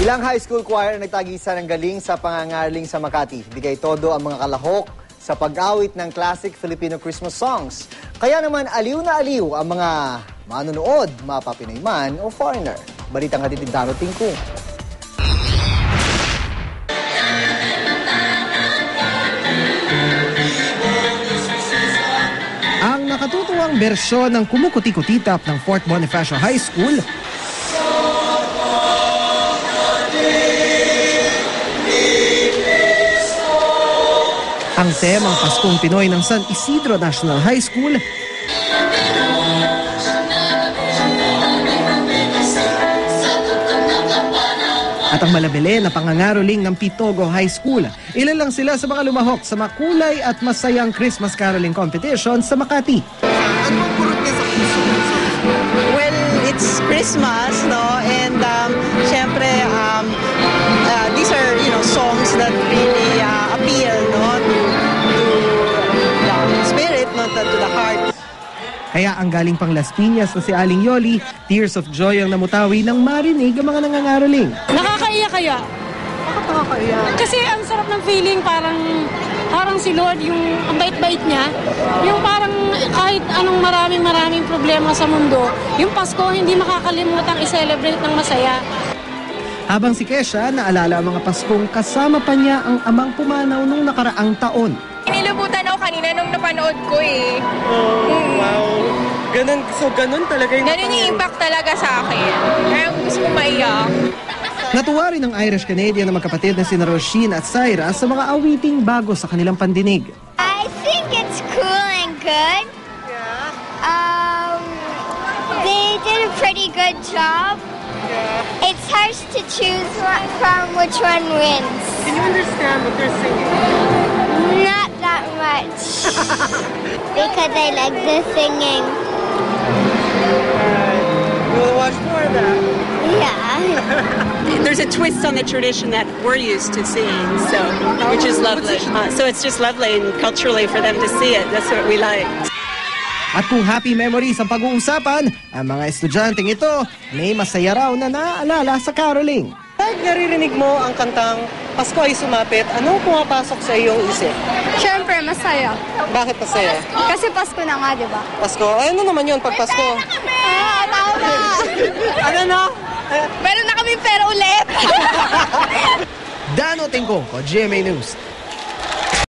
Ilang high school choir ang nagtagisa ng galing sa pangangaroling sa Makati. Bigay todo ang mga kalahok sa pag-awit ng classic Filipino Christmas songs. Kaya naman aliw na aliw ang mga manonood, mapapinoy man o foreigner. Balitang hatid ni Dano Tingkung. Ang nakatutuwang bersyon ng Kumukuti-Kutitap ng Fort Bonifacio High School ang temang Paskong Pinoy ng San Isidro National High School at ang malabili na pangangaroling ng Pitogo High School. Ilan lang sila sa mga lumahok sa makulay at masayang Christmas caroling competition sa Makati. Ano ang kurot niya sa puso? Well, it's Christmas, no? And syempre, these are, songs that really appeal, no? To the spirit, no? To the heart. Kaya ang galing pang Las Piñas na si Aling Yoli, tears of joy ang namutawi nang marinig ang mga nangangaroling. Nakakaiyak kaya. Bakit nakakaiyak? Kasi ang sarap ng feeling, parang si Lord, yung ang bait-bait niya. Yung parang kahit anong maraming problema sa mundo, yung Pasko hindi makakalimutang i-celebrate ng masaya. Habang si Kesha, naalala ang mga Paskong kasama pa niya ang amang pumanaw nung nakaraang taon. Inilubutan ako kanina nung napanood ko eh. Oh, wow. Ganun talaga yung... Ganun yung impact talaga sa akin. Kaya gusto ko maiyak. Natuwa rin ang Irish-Canadian na magkapatid na sina Roisin at Syra sa mga awiting bago sa kanilang pandinig. I think it's cool and good. Yeah? They did a pretty good job. Yeah. It's hard to choose from which one wins. Can you understand what they're singing? Not that much. Because I like the singing. You want to watch more of that? Yeah. There's a twist on the tradition that we're used to seeing, which is lovely. So it's just lovely and culturally for them to see it. That's what we like. At kung happy memories ang pag-uusapan, ang mga estudyanteng ito may masaya raw na naaalala sa caroling. Pag naririnig mo ang kantang Pasko ay Sumapit, anong pumapasok sa iyong isip? Siyempre, masaya. Bakit masaya? Kasi Pasko na nga, di ba? Pasko? Ay, ano naman yun pag Pasko? Tama! Ano na? Meron na kami pera ulit! Dano Tingkong, GMA News.